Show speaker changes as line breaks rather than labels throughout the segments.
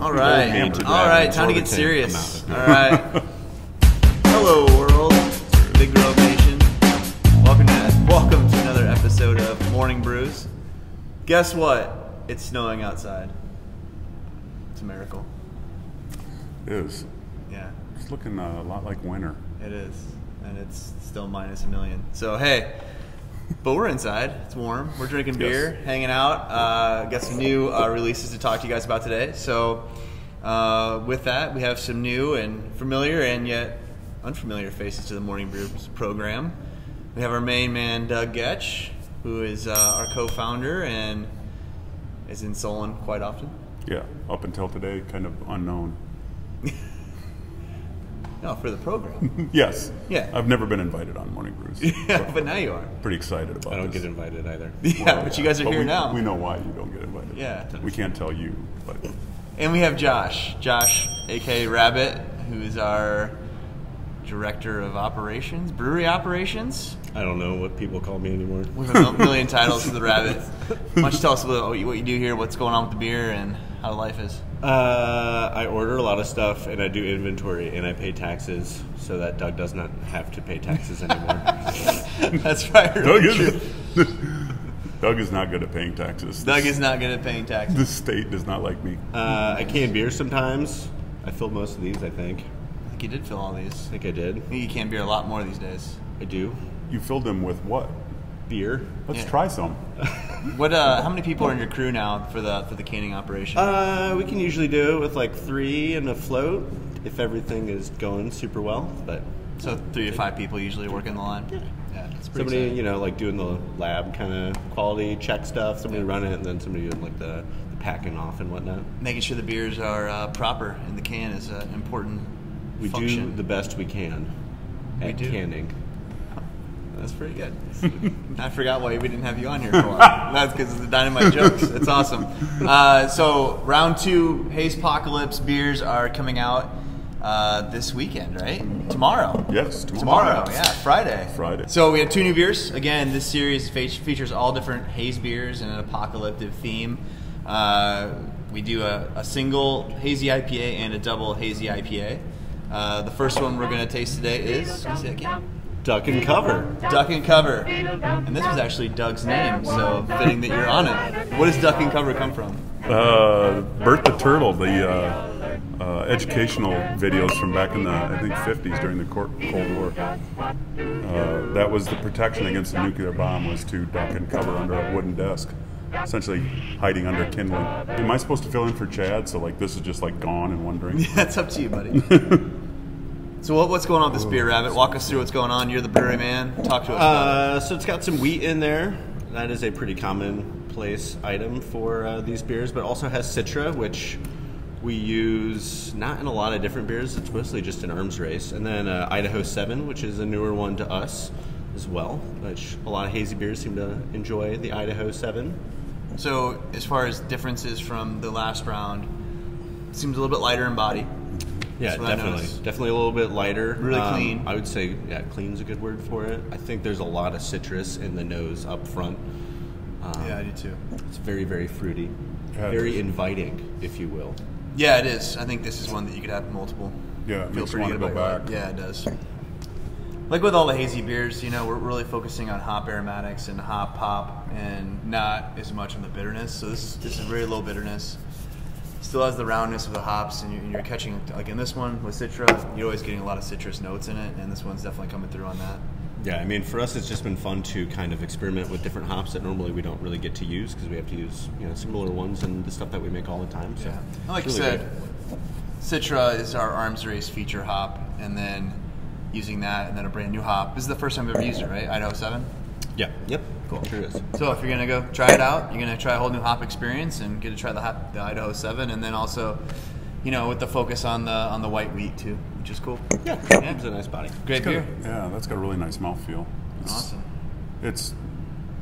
All right, time to get serious. All right. Hello, world. Big Grove Nation. Welcome to another episode of Morning Brews. Guess what? It's snowing outside. It's a miracle.
It is.
Yeah.
It's looking a lot like winter.
It is. And it's still minus a million. So, hey. But we're inside. It's warm. We're drinking beer, hanging out. Got some new releases to talk to you guys about today. So with that, we have some new and familiar and yet unfamiliar faces to the Morning Brews program. We have our main man, Doug Getch, who is our co-founder and is in Solon quite often.
Yeah, up until today, kind of unknown.
No, for the program.
Yes.
Yeah.
I've never been invited on Morning Brews.
Yeah, but now you are.
Pretty excited about it.
I don't get invited either.
Yeah, but you guys are here now.
We know why you don't get invited.
Yeah.
We can't tell you, but...
And we have Josh, a.k.a. Rabbit, who is our director of operations, brewery operations.
I don't know what people call me anymore.
We have a million titles for the Rabbit. Why don't you tell us what you do here, what's going on with the beer, and how life is?
I order a lot of stuff, and I do inventory, and I pay taxes so that Doug does not have to pay taxes anymore.
That's right.
Doug is not good at paying taxes.
Doug is not good at paying taxes.
The state does not like me.
I can beer sometimes. I filled most of these, I think.
I think you did fill all these.
I think I did.
I think you can beer a lot more these days.
I do.
You filled them with what?
Beer.
Let's try some.
How many people are in your crew now for the canning operation?
We can usually do it with like 3 and a float if everything is going super well. But
so 3 to 5 people usually working the line. Yeah, that's pretty
somebody
exciting.
like doing the lab kind of quality check stuff. Somebody running it, and then somebody doing like the packing off and whatnot.
Making sure the beers are proper in the can is an important function.
We do the best we can at canning.
That's pretty good. I forgot why we didn't have you on here for a while. That's because of the dynamite jokes. It's awesome. So round 2 Hazepocalypse beers are coming out this weekend, right? Tomorrow.
Yes,
tomorrow. Yeah, Friday.
Friday.
So we have 2 new beers. Again, this series features all different haze beers and an apocalyptic theme. We do a single Hazy IPA and a double Hazy IPA. The first one we're going to taste today is... Can you say that again?
Duck and Cover.
Duck and Cover. And this was actually Doug's name, so fitting that you're on it. What does Duck and Cover come from?
Bert the Turtle, the educational videos from back in the, I think, 50s during the Cold War. That was the protection against the nuclear bomb, was to duck and cover under a wooden desk, essentially hiding under kindling. Am I supposed to fill in for Chad? So like this is just like gone in one drink?
Yeah, it's up to you, buddy. So what's going on with this beer, Rabbit? Walk us through what's going on. You're the brewery man. Talk to us about it.
So it's got some wheat in there. That is a pretty commonplace item for these beers, but also has Citra, which we use not in a lot of different beers. It's mostly just an arms race. And then Idaho 7, which is a newer one to us as well, which a lot of hazy beers seem to enjoy the Idaho 7.
So as far as differences from the last round, it seems a little bit lighter in body.
Yeah, definitely a little bit lighter.
Really clean.
I would say, clean's a good word for it. I think there's a lot of citrus in the nose up front.
Yeah, I do too.
It's very, very fruity, very inviting, if you will.
Yeah, it is. I think this is one that you could have multiple.
Yeah, it makes you want to go back.
Yeah, it does. Like with all the hazy beers, we're really focusing on hop aromatics and hop pop, and not as much on the bitterness. So this is very low bitterness. Still has the roundness of the hops, and you're catching, like in this one with Citra, you're always getting a lot of citrus notes in it, and this one's definitely coming through on that.
Yeah, I mean, for us, it's just been fun to kind of experiment with different hops that normally we don't really get to use because we have to use similar ones and the stuff that we make all the time. So,
like you said, Citra is our arms race feature hop, and then using that, and then a brand new hop. This is the first time we've ever used it, right? Idaho 7?
Yeah. Yep. Cool. Sure is.
So if you're going to go try it out, you're going to try a whole new hop experience and get to try the Idaho 7, and then also, with the focus on the white wheat too, which is cool.
Yeah. It's a nice body.
Great beer.
Yeah, that's got a really nice mouthfeel.
Awesome.
It's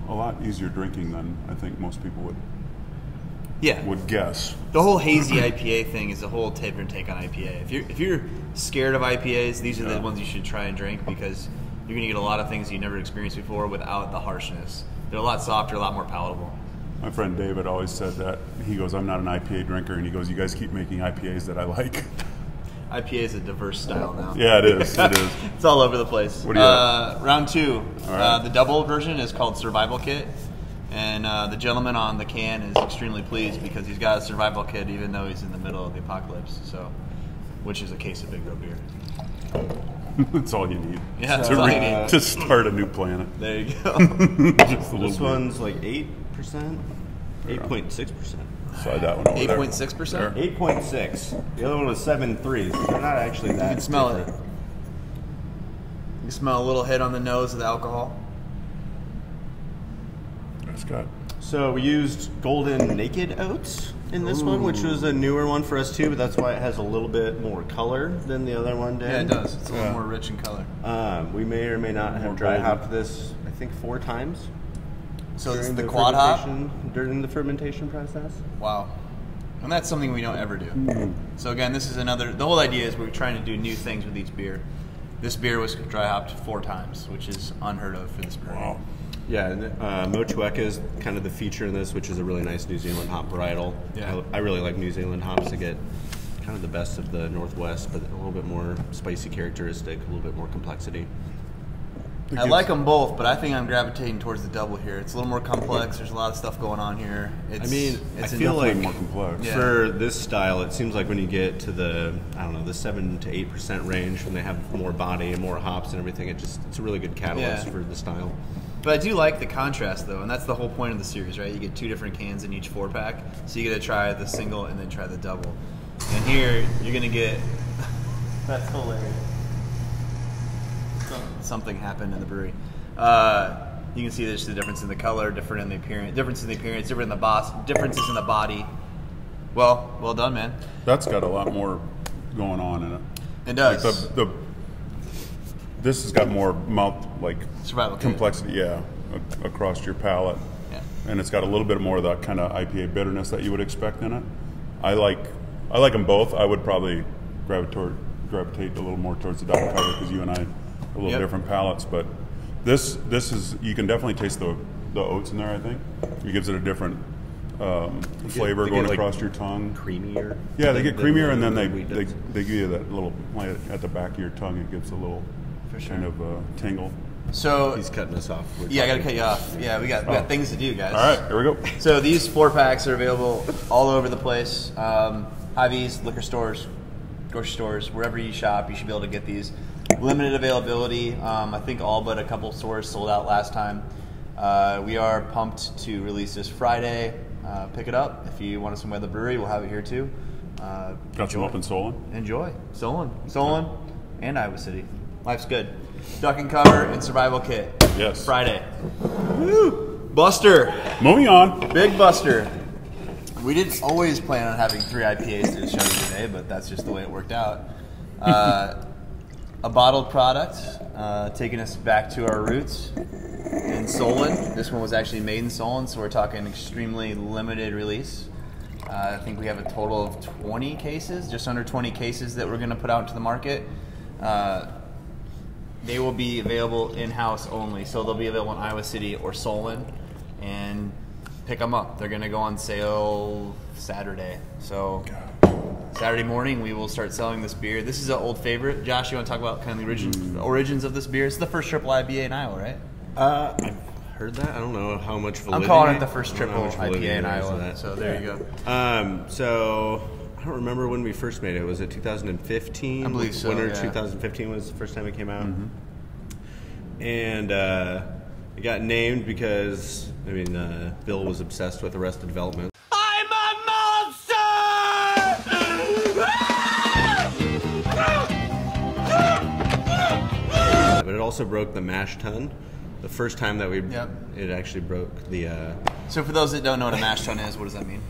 a lot easier drinking than I think most people would guess.
The whole hazy IPA thing is a whole different take on IPA. If you're scared of IPAs, these are the ones you should try and drink because you're going to get a lot of things you never experienced before without the harshness. They're a lot softer, a lot more palatable.
My friend David always said that. He goes, I'm not an IPA drinker, and he goes, you guys keep making IPAs that I like.
IPA is a diverse style now.
Yeah, it is. It is.
It's all over the place.
What do you have?
Round 2.
right.
The double version is called Survival Kit. And the gentleman on the can is extremely pleased because he's got a survival kit even though he's in the middle of the apocalypse. So, which is a case of Big Road beer.
That's all you need.
Yeah, that's all you need.
To start a new planet.
There you go.
Just a little
This
bit.
one's like 8%, 8.6%.
Slide that one over
8.6%?
there.
8.6. The other one was 7.3, so they're not actually that.
You can smell
different.
it. You can smell a little hit on the nose of the alcohol.
That's got.
So we used golden naked oats in this one, which was a newer one for us too, but that's why it has a little bit more color than the other one did.
Yeah, it does. It's a little more rich in color.
We may or may not
More
have dry
golden.
hopped this, I think, 4 times.
So it's
during
the quad hop?
during the fermentation process.
Wow. And that's something we don't ever do. So again, this is another, the whole idea is we're trying to do new things with each beer. This beer was dry hopped 4 times, which is unheard of for this brewery.
Wow.
Yeah, and Motueka is kind of the feature in this, which is a really nice New Zealand hop varietal.
Yeah.
I really like New Zealand hops to get kind of the best of the Northwest, but a little bit more spicy characteristic, a little bit more complexity.
I like them both, but I think I'm gravitating towards the double here. It's a little more complex. There's a lot of stuff going on here. It's,
I mean,
it's
I feel like
more complex.
Yeah.
for this style, it seems like when you get to the, I don't know, the 7 to 8% range, when they have more body and more hops and everything, it's a really good catalyst for the style.
But I do like the contrast, though, and that's the whole point of the series, right? You get 2 different cans in each 4-pack, so you get to try the single and then try the double. And here, you're going to get... That's hilarious. Something happened in the brewery. You can see there's the difference in the color, difference in the appearance, difference in the boss, differences in the body. Well done, man.
That's got a lot more going on in it.
It does.
Like this has got more mouth
Survival kit.
complexity, across your palate.
Yeah.
And it's got a little bit more of that kind of IPA bitterness that you would expect in it. I like them both. I would probably gravitate a little more towards the double cover because you and I have a little different palates. But this is, you can definitely taste the oats in there. I think it gives it a different flavor going across your tongue.
Creamier.
Yeah, they get creamier, and then
wheat
they
does.
give you that little, like, at the back of your tongue. It gives a little kind of tingle.
So
He's cutting us off.
yeah, I got to cut you off. Yeah, we got things to do, guys.
All right, here we go.
So these 4-packs are available all over the place. Hy-Vees, liquor stores, grocery stores, wherever you shop, you should be able to get these. Limited availability. I think all but a couple stores sold out last time. We are pumped to release this Friday. Pick it up. If you want to swing by the brewery, we'll have it here too.
Got some up in Solon.
Enjoy. Solon, and Iowa City. Life's good. Duck and cover and survival kit.
Yes.
Friday. Woo! Buster.
Moving on.
Big Buster. We didn't always plan on having 3 IPAs to show you today, but that's just the way it worked out. A bottled product, taking us back to our roots in Solon. This one was actually made in Solon, so we're talking extremely limited release. I think we have a total of 20 cases, just under 20 cases that we're going to put out into the market. They will be available in-house only, so they'll be available in Iowa City or Solon, and pick them up. They're going to go on sale Saturday. So Saturday morning, we will start selling this beer. This is an old favorite. Josh, you want to talk about kind of the origins of this beer? It's the first Triple IPA in Iowa, right?
I've heard that. I don't know how much validity.
I'm calling it the first Triple
I don't know how much validity
IPA in
there is to
Iowa.
that.
So there you go.
So I don't remember when we first made it. Was it 2015?
I believe so,
Winter
yeah.
2015 was the first time it came out. And it got named because, Bill was obsessed with Arrested Development.
I'm a monster!
But it also broke the mash tun. The first time that it actually broke the...
So for those that don't know what a mash tun is, what does that mean?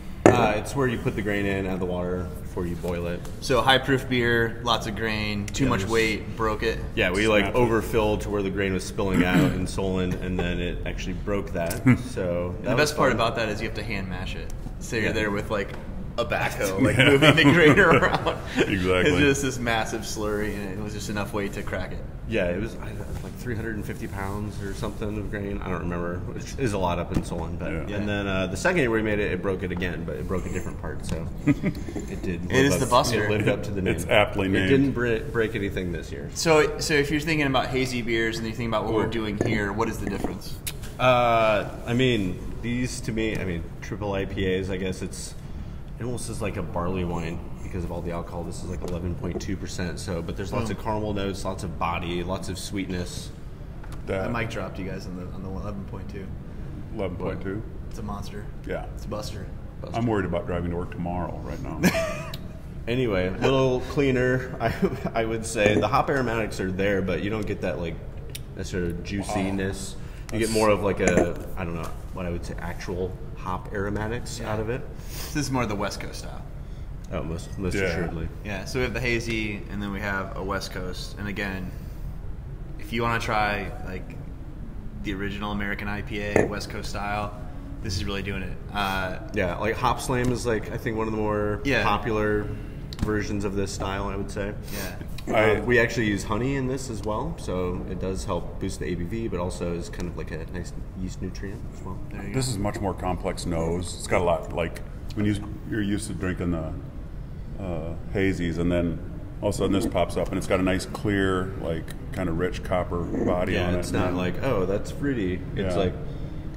it's where you put the grain in, add the water before you boil it.
So high proof beer, lots of grain, too much weight, broke it.
Yeah, we overfilled to where the grain was spilling out in Solon, and then it actually broke that. So
The best part about that is you have to hand mash it. So you're there with a backhoe, like moving the grainer around.
Exactly.
It's just this massive slurry, and it was just enough weight to crack it.
Yeah, it was like 350 pounds or something of grain. I don't remember. It is a lot up in Solon. But
Yeah.
and then the second year we made it, it broke it again, but it broke a different part. So it did.
It is the Buster.
It lived up to the name.
It's aptly named.
It didn't break anything this year.
So if you're thinking about hazy beers and you're thinking about what we're doing here, what is the difference?
I mean, these to me, I mean, triple IPAs. I guess it almost is like a barley wine because of all the alcohol. This is like 11.2%. So, but there's lots of caramel notes, lots of body, lots of sweetness.
I mic dropped you guys on the 11.2.
11.2.
It's a monster.
Yeah.
It's a buster.
I'm worried about driving to work tomorrow right now.
Anyway, a little cleaner, I would say. The hop aromatics are there, but you don't get that like sort of juiciness. You get more of like a, I don't know, what I would say actual hop aromatics out of it.
This is more the West Coast style.
Oh, most
Yeah.
assuredly.
Yeah, so we have the hazy, and then we have a West Coast. And again, if you want to try like the original American IPA, West Coast style, this is really doing it.
Yeah, like Hop Slam is like, I think one of the more
Yeah.
popular versions of this style, I would say.
Yeah.
We actually use honey in this as well, so it does help boost the ABV, but also is kind of like a nice yeast nutrient as well.
There you go.
This is much more complex nose. It's got a lot, like, when you're used to drinking the hazies, and then all of a sudden this pops up, and it's got a nice, clear, like, kind of rich copper body on it.
It's not like, oh, that's fruity. It's
Yeah.
like,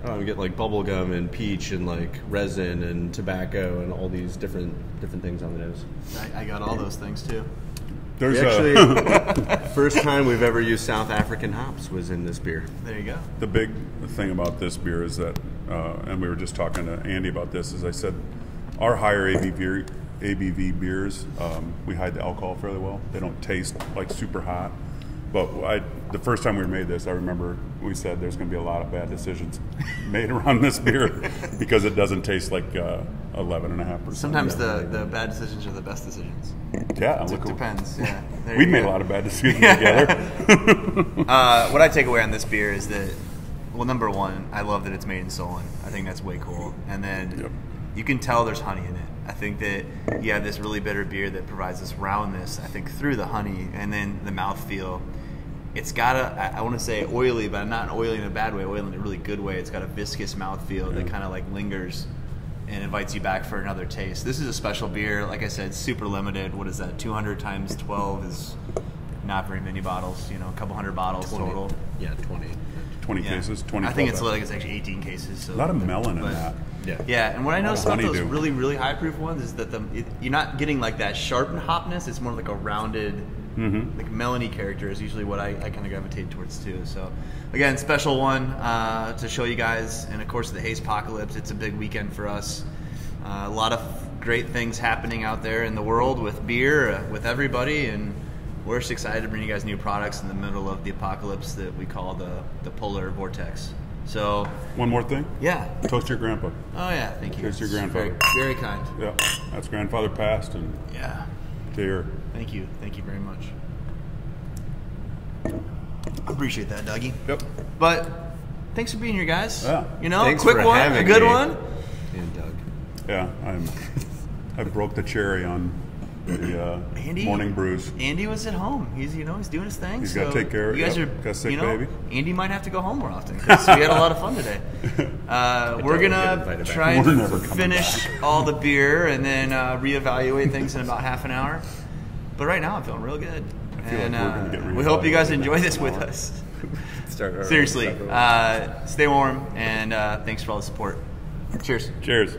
oh, we get like bubble gum and peach and like resin and tobacco and all these different things on the nose.
I got all those things too.
There's
We actually, first time we've ever used South African hops was in this beer.
There you go.
the big thing about this beer is that, and we were just talking to Andy about this, is I said our higher ABV beers, we hide the alcohol fairly well. They don't taste like super hot. But the first time we made this, I remember we said there's going to be a lot of bad decisions made around this beer because it doesn't taste like 11.5%.
Sometimes the bad decisions are the best decisions.
Yeah,
It depends. Yeah. There
We've
you
made
go.
a lot of bad decisions together.
What I take away on this beer is that, well, number one, I love that it's made in Solon. I think that's way cool. And then
Yep.
you can tell there's honey in it. I think that you have this really bitter beer that provides this roundness, I think, through the honey, and then the mouthfeel. It's got I want to say oily, but not oily in a bad way, oily in a really good way. It's got a viscous mouthfeel that kind of like lingers and invites you back for another taste. This is a special beer. Like I said, super limited. What is that? 200 times 12 is not very many bottles. You know, a couple hundred bottles
20.
total.
Yeah, 20.
20
Yeah.
cases, 20.
I think it's
12
like it's actually 18 cases. So
a lot of melon in
but-
that.
Yeah.
Yeah, and what I noticed
of
about those
honeydew.
really, really high proof ones is that you're not getting like that sharpened hopness. It's more like a rounded, like melony character is usually what I kind of gravitate towards too. So, again, special one to show you guys, and of course the Hazepocalypse. It's a big weekend for us. A lot of great things happening out there in the world with beer, with everybody, and we're just excited to bring you guys new products in the middle of the apocalypse that we call the polar vortex. So,
One more thing.
yeah.
Toast your grandpa.
Oh yeah, thank you.
Here's your
It's
grandfather.
Very, very kind.
Yeah, that's grandfather passed, and
Yeah.
here.
Thank you. Thank you very much. I appreciate that, Dougie.
Yep.
But thanks for being here, guys.
Yeah.
You know,
Thanks
quick
for
one, a
having
good
me.
one.
And Doug.
Yeah, I broke the cherry on the
Andy,
morning brews.
Andy was at home. He's doing his thing.
He's
so
gotta take care of-
you guys
yep,
are
got a sick
you know,
baby.
Andy might have to go home more often because we had a lot of fun today. We're
get
gonna
invited back.
try
We're
and
never coming
finish all the beer and then reevaluate things in about half an hour. But right now, I'm feeling real good.
feel like
And
we're gonna get
we hope you guys
reevaluated
enjoy
in
this
half
with
an hour.
us.
Start our
Seriously, stay warm and thanks for all the support. Cheers.
Cheers.